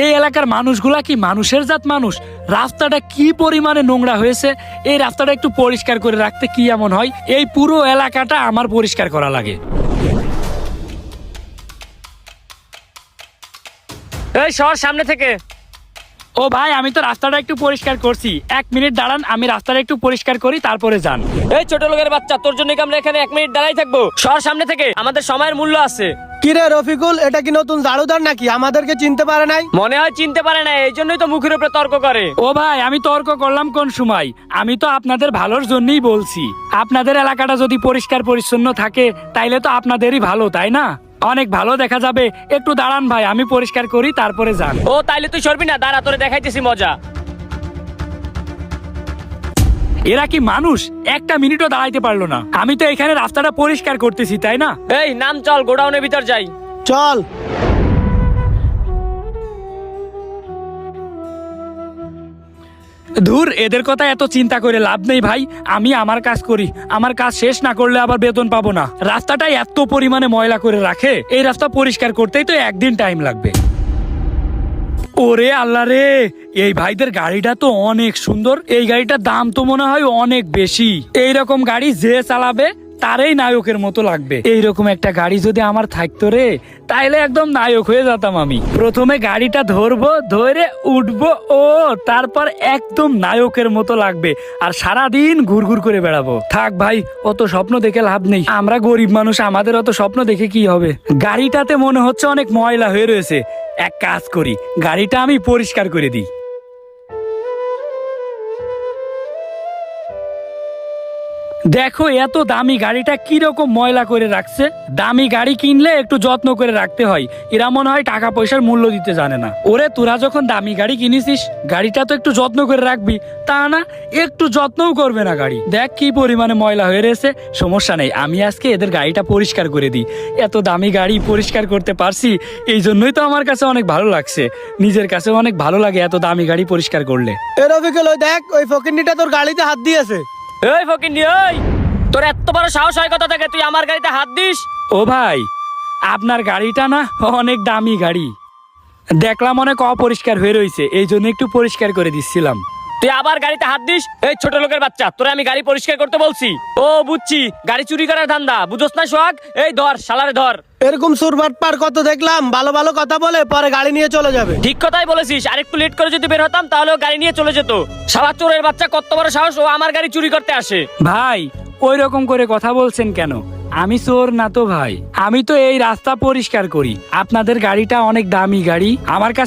এই এলাকার মানুষগুলা কি মানুষের জাত মানুষ? রাস্তাটা কি পরিমাণে নোংরা হয়েছে। এই রাস্তাটা একটু পরিষ্কার করে রাখতে কি এমন হয়? এই পুরো এলাকাটা আমার পরিষ্কার করা লাগে। এই সর সামনে থেকে। ও ভাই, আমি তো রাস্তাটা একটু পরিষ্কার করছি, 1 মিনিট দাঁড়ান, আমি রাস্তাটা একটু পরিষ্কার করি তারপরে যান। এই ছোট লোকের বাচ্চা, তোর জন্য কি আমরা এখানে 1 মিনিট দাঁড়াই থাকবো? সর সামনে থেকে, আমাদের সময়ের মূল্য আছে। কিরে রফিকুল, এটা কি নতুন ঝাড়ুদার নাকি? আমাদেরকে চিনতে পারে নাই? মনে হয় চিনতে পারে না, এই জন্যই তো মুখের উপরে তর্ক করে। ও ভাই, আমি তর্ক করলাম কোন সময়? আমি তো আপনাদের ভালোর জন্যই বলছি। আপনাদের এলাকাটা যদি পরিষ্কার পরিচ্ছন্ন থাকে তাইলে তো আপনাদেরই ভালো, তাই না? অনেক ভালো দেখা যাবে। একটু দাঁড়ান ভাই, আমি পরিষ্কার করি তারপরে যান। ও তাইলে তুই সরবি না? দাঁড়া, তোরে দেখাইতেছি মজা। এরা কি মানুষ? 1 মিনিটও দাঁড়াইতে পারলো না। আমি তো এখানে রাস্তাটা পরিষ্কার করতেছি, তাই না? এই নাম, চল গোডাউনের ভিতর যাই। চল। ধুর, এদের কথা এত চিন্তা করে লাভ নেই ভাই। আমি আমার কাজ করি, আমার কাজ শেষ না করলে আবার বেতন পাবো না। রাস্তাটাই এত পরিমাণে ময়লা করে রাখে, এই রাস্তা পরিষ্কার করতেই তো 1 দিন টাইম লাগবে। ওরে আল্লাহ রে, এই ভাইদের গাড়িটা তো অনেক সুন্দর। এই গাড়িটার দাম তো মনে হয় অনেক বেশি। এইরকম গাড়ি যে চালাবে তারই নায়কের মতো লাগবে। এইরকম একটা গাড়ি যদি আমার থাকতো রে, তাইলে একদম নায়ক হয়ে যেতাম আমি। প্রথমে গাড়িটা ধরবো, ধরে উঠবো, ও তারপর একদম নায়কের মতো লাগবে, আর সারাদিন ঘুরঘুর করে বেড়াবো। থাক ভাই, অত স্বপ্ন দেখে লাভ নেই। আমরা গরিব মানুষ, আমাদের অত স্বপ্ন দেখে কি হবে? গাড়িটাতে মনে হচ্ছে অনেক ময়লা হয়ে রয়েছে। এক কাজ করি, গাড়িটা আমি পরিষ্কার করে দিই। দেখো, এত দামি গাড়িটা কিরকম ময়লা করে রাখছে। দামি গাড়ি কিনলে একটু যত্ন করে রাখতে হয়। এরা মনে হয় টাকা পয়সার মূল্য দিতে জানে না। ওরে, তোরা যখন দামি গাড়ি কিনেছিস, গাড়িটা তো একটু যত্ন করে রাখবি, তা না একটু যত্নও করবে না গাড়ি। দেখ কি পরিমাণে ময়লা হয়ে রয়েছে। সমস্যা নেই, আমি আজকে এদের গাড়িটা পরিষ্কার করে দিই। এত দামি গাড়ি পরিষ্কার করতে পারছি, এই জন্যই তো আমার কাছে অনেক ভালো লাগছে। নিজের কাছে অনেক ভালো লাগে এত দামি গাড়ি পরিষ্কার করলে। এ রফিকুল, ওই দেখ, ওই ফকিন্নিটা তোর গাড়িতে হাত দিয়েছে। এই ফকিন্নি, ওই তোর এত বড় সাহস হয় কথা থেকে তুই আমার গাড়িতে হাত দিস? ও ভাই, আপনার গাড়িটা না অনেক দামি গাড়ি, দেখলাম অনেক অপরিষ্কার হয়ে রয়েছে, এই জন্য একটু পরিষ্কার করে দিচ্ছিলাম। তুই আবার গাড়িতে হাত দিস? এই ছোট লোকের বাচ্চা, তোরে আমি গাড়ি পরিষ্কার করতে বলছি। ও বুঝছি, গাড়ি চুরি করার ধান্দা, বুঝোস না সোহাগ? এই ধর শালারে ধর। এরকম সুরবাট পার কত দেখলাম, ভালো ভালো কথা বলে পরে গাড়ি নিয়ে চলে যাবে। ঠিক কথাই বলেছিস, আরেকটু লেট করে যদি বের হতাম তাহলেও গাড়ি নিয়ে চলে যেত। শালা চোরের বাচ্চা, কত বড় সাহস, ও আমার গাড়ি চুরি করতে আসে। ভাই, ওই রকম করে কথা বলছেন কেন? আমি চোর না তো ভাই, আমি তো এই রাস্তা পরিষ্কার করি। আপনাদের গাড়িটা অনেক দামি গাড়ি, আমার কাছে